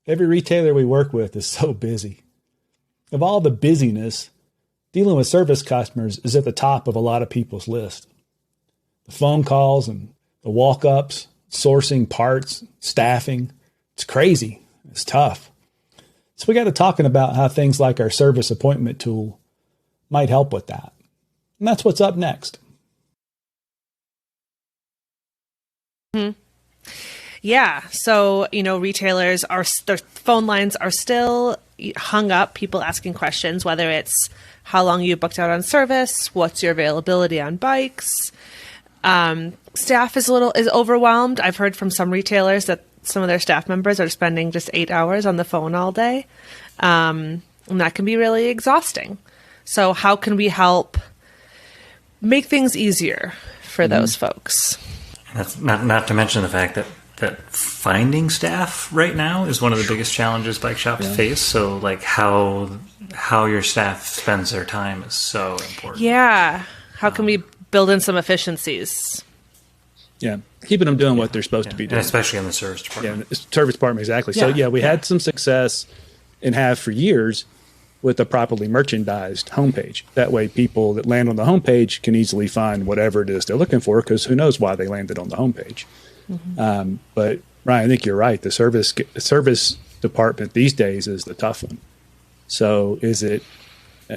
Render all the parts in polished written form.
Every retailer we work with is so busy. Of all the busyness, dealing with service customers is at the top of a lot of people's list. The phone calls and the walk-ups, sourcing parts, staffing, it's crazy. It's tough. So we got to talking about how things like our service appointment tool might help with that. And that's what's up next. Yeah. So, retailers their phone lines are still hung up, people asking questions, whether it's how long you booked out on service, what's your availability on bikes. Staff is overwhelmed. I've heard from some retailers that some of their staff members are spending just 8 hours on the phone all day. And that can be really exhausting. So how can we help make things easier for those folks? That's not to mention the fact that finding staff right now is one of the biggest challenges bike shops face. So like how your staff spends their time is so important. Yeah. How can we build in some efficiencies? Yeah. Keeping them doing what they're supposed to be doing. And especially in the service department. Yeah, service department, exactly. So we had some success and have for years with a properly merchandised homepage. That way people that land on the homepage can easily find whatever it is they're looking for, because who knows why they landed on the homepage. Mm-hmm. But Ryan, I think you're right. The service department these days is the tough one. So is it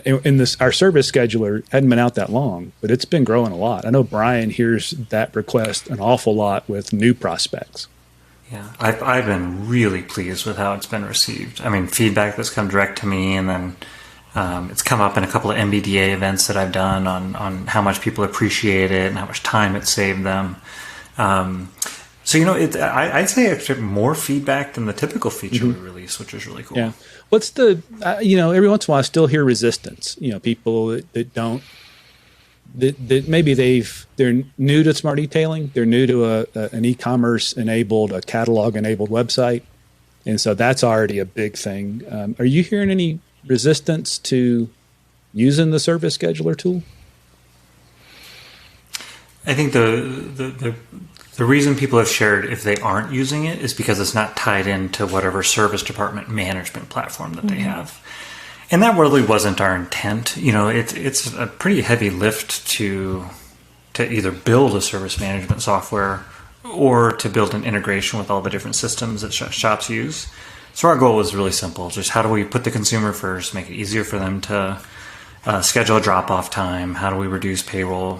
in this? Our service scheduler hadn't been out that long, but it's been growing a lot. I know Brian hears that request an awful lot with new prospects. Yeah, I've been really pleased with how it's been received. I mean, feedback that's come direct to me, and then it's come up in a couple of MBDA events that I've done on how much people appreciate it and how much time it saved them. So, I'd say it's more feedback than the typical feature we release, which is really cool. Yeah. What's the, every once in a while I still hear resistance, people that don't, that maybe they're new to smart detailing. They're new to an e-commerce enabled, a catalog enabled website. And so that's already a big thing. Are you hearing any resistance to using the service scheduler tool? I think the reason people have shared if they aren't using it is because it's not tied into whatever service department management platform that they have. And that really wasn't our intent. It's a pretty heavy lift to either build a service management software or to build an integration with all the different systems that shops use. So our goal was really simple. Just how do we put the consumer first, make it easier for them to schedule a drop-off time? How do we reduce payroll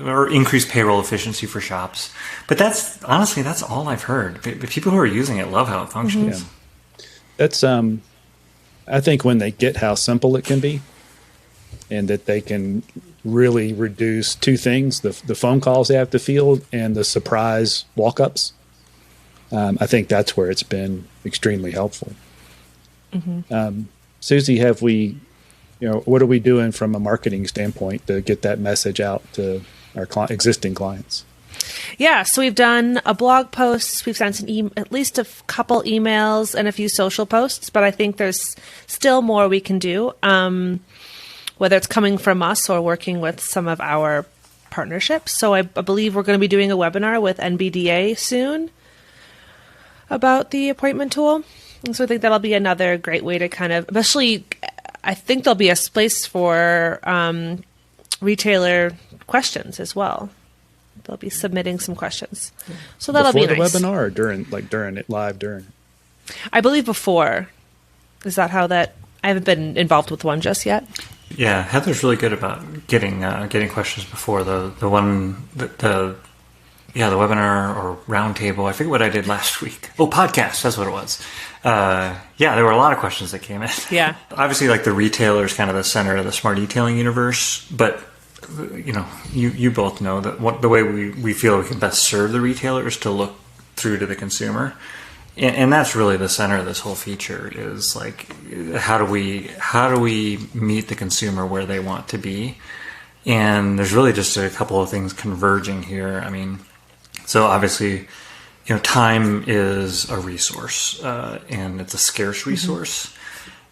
or increase payroll efficiency for shops? But that's all I've heard. But people who are using it love how it functions. Yeah. That's I think when they get how simple it can be, and that they can really reduce two things: the phone calls they have to field and the surprise walk-ups. I think that's where it's been extremely helpful. Susie, have we, what are we doing from a marketing standpoint to get that message out to our existing clients? Yeah, so we've done a blog post, we've sent at least a couple emails and a few social posts, but I think there's still more we can do, whether it's coming from us or working with some of our partnerships. So I believe we're going to be doing a webinar with NBDA soon about the appointment tool. And so I think that'll be another great way to kind of, especially, I think there'll be a space for retailer questions as well. They'll be submitting some questions. So that'll be nice. Before the webinar or during it, live during? I believe before. Is that how that, I haven't been involved with one just yet. Yeah, Heather's really good about getting questions before the webinar or roundtable. I forget what I did last week. Oh, podcast. That's what it was. There were a lot of questions that came in. Yeah. Obviously, like the retailer is kind of the center of the smart detailing universe, but you both know that the way we feel we can best serve the retailer is to look through to the consumer. And that's really the center of this whole feature is like, how do we meet the consumer where they want to be? And there's really just a couple of things converging here. I mean, so obviously, time is a resource, and it's a scarce resource.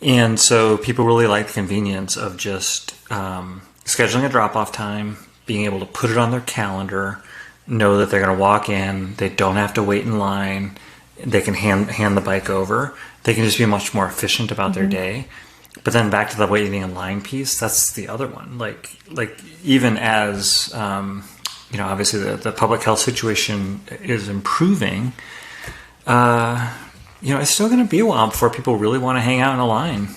And so people really like the convenience of just scheduling a drop-off time, being able to put it on their calendar, know that they're going to walk in, they don't have to wait in line, They can hand the bike over. They can just be much more efficient about their day. But then back to the waiting in line piece, that's the other one. Like even as, obviously the public health situation is improving, it's still going to be a while before people really want to hang out in a line.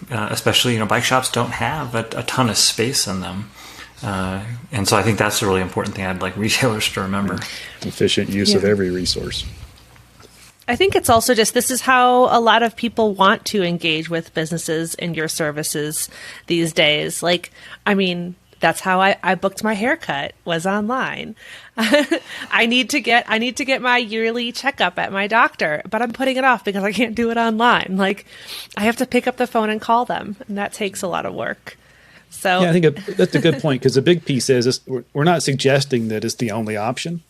Especially, bike shops don't have a ton of space in them. And so I think that's a really important thing I'd like retailers to remember. Efficient use of every resource. I think it's also just, this is how a lot of people want to engage with businesses and your services these days. That's how I booked my haircut, was online. I need to get my yearly checkup at my doctor, but I'm putting it off because I can't do it online. I have to pick up the phone and call them, and that takes a lot of work. So yeah, I think that's a good point, because the big piece is we're not suggesting that it's the only option.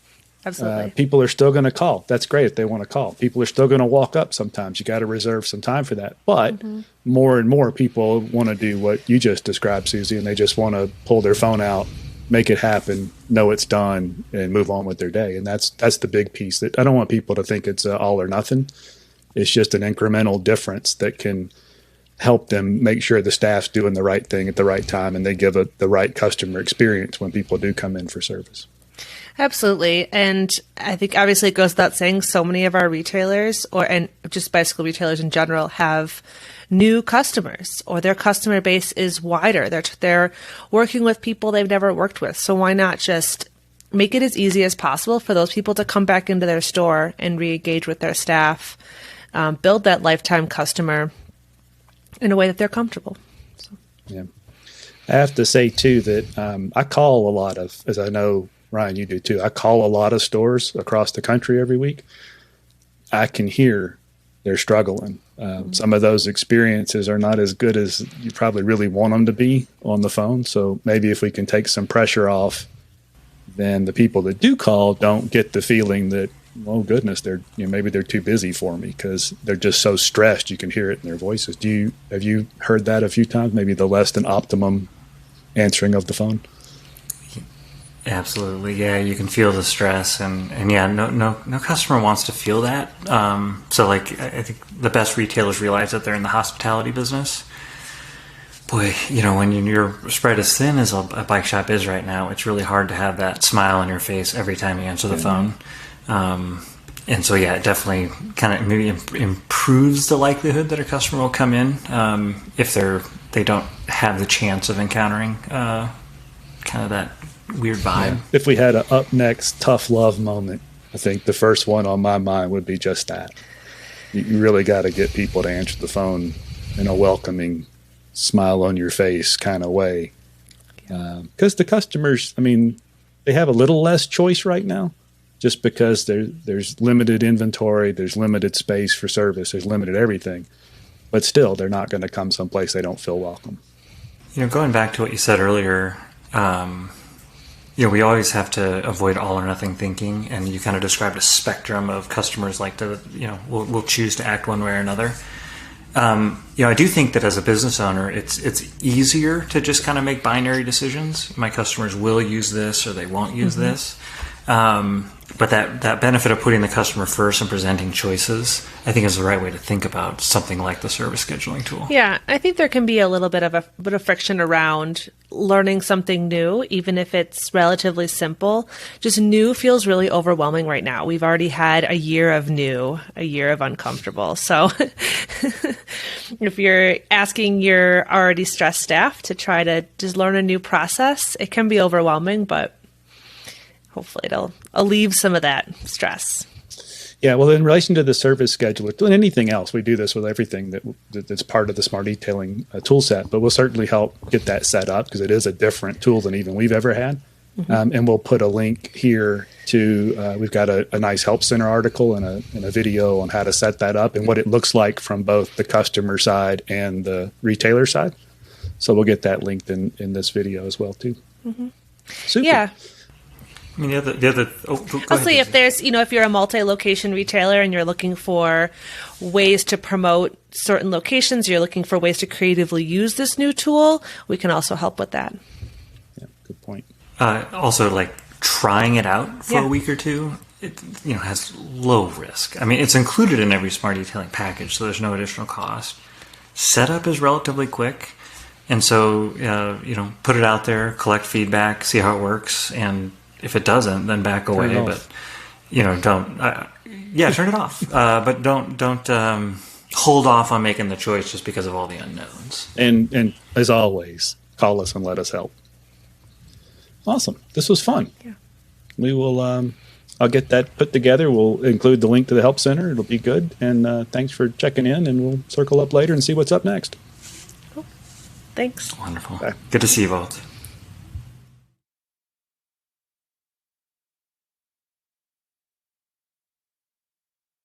Absolutely. People are still going to call. That's great if they want to call. People are still going to walk up sometimes. You got to reserve some time for that. But more and more people want to do what you just described, Susie, and they just want to pull their phone out, make it happen, know it's done, and move on with their day. And that's the big piece. That I don't want people to think it's all or nothing. It's just an incremental difference that can help them make sure the staff's doing the right thing at the right time, and they give the right customer experience when people do come in for service. Absolutely. And I think obviously it goes without saying, so many of our retailers and just bicycle retailers in general have new customers, or their customer base is wider. They're working with people they've never worked with. So why not just make it as easy as possible for those people to come back into their store and re-engage with their staff, build that lifetime customer in a way that they're comfortable. So. Yeah. I have to say too that I call a lot of, as I know, Ryan, you do too. I call a lot of stores across the country every week. I can hear they're struggling. Some of those experiences are not as good as you probably really want them to be on the phone. So maybe if we can take some pressure off, then the people that do call don't get the feeling that, oh goodness, maybe they're too busy for me, because they're just so stressed. You can hear it in their voices. Have you heard that a few times? Maybe the less than optimum answering of the phone. Absolutely, yeah. You can feel the stress, and yeah, no customer wants to feel that. So, I think the best retailers realize that they're in the hospitality business. Boy, when you're spread as thin as a bike shop is right now, it's really hard to have that smile on your face every time you answer the phone. And so, yeah, it definitely kind of maybe improves the likelihood that a customer will come in if they don't have the chance of encountering kind of that weird vibe. Yeah. If we had an up next tough love moment, I think the first one on my mind would be just that. You really got to get people to answer the phone in a welcoming, smile on your face kind of way. Because the customers, they have a little less choice right now, just because there's limited inventory, there's limited space for service, there's limited everything. But still, they're not going to come someplace they don't feel welcome. Going back to what you said earlier, we always have to avoid all or nothing thinking, and you kind of described a spectrum of customers will choose to act one way or another. I do think that as a business owner, it's easier to just kind of make binary decisions. My customers will use this or they won't use this. But that benefit of putting the customer first and presenting choices, I think, is the right way to think about something like the service scheduling tool. Yeah, I think there can be a little bit of friction around learning something new, even if it's relatively simple. Just new feels really overwhelming right now. We've already had a year of new, a year of uncomfortable. So if you're asking your already stressed staff to try to just learn a new process, it can be overwhelming, but hopefully it'll alleviate some of that stress. Yeah, well, in relation to the service scheduler, and anything else, we do this with everything that's part of the Smart Etailing tool set, but we'll certainly help get that set up, because it is a different tool than even we've ever had. And we'll put a link here to, we've got a nice Help Center article and a video on how to set that up and what it looks like from both the customer side and the retailer side. So we'll get that linked in this video as well, too. Super. Yeah. Go Mostly ahead, if there's, if you're a multi-location retailer and you're looking for ways to promote certain locations, you're looking for ways to creatively use this new tool, we can also help with that. Yeah, good point. Also, trying it out for a week or two it has low risk. I mean, it's included in every smart detailing package, so there's no additional cost. Setup is relatively quick, and so put it out there, collect feedback, see how it works, and if it doesn't, then back away. But don't turn it off. But don't hold off on making the choice just because of all the unknowns. And as always, call us and let us help. Awesome. This was fun. Yeah. We will, I'll get that put together. We'll include the link to the help center. It'll be good. And thanks for checking in, and we'll circle up later and see what's up next. Cool. Thanks. Wonderful. Bye. Good to see you both.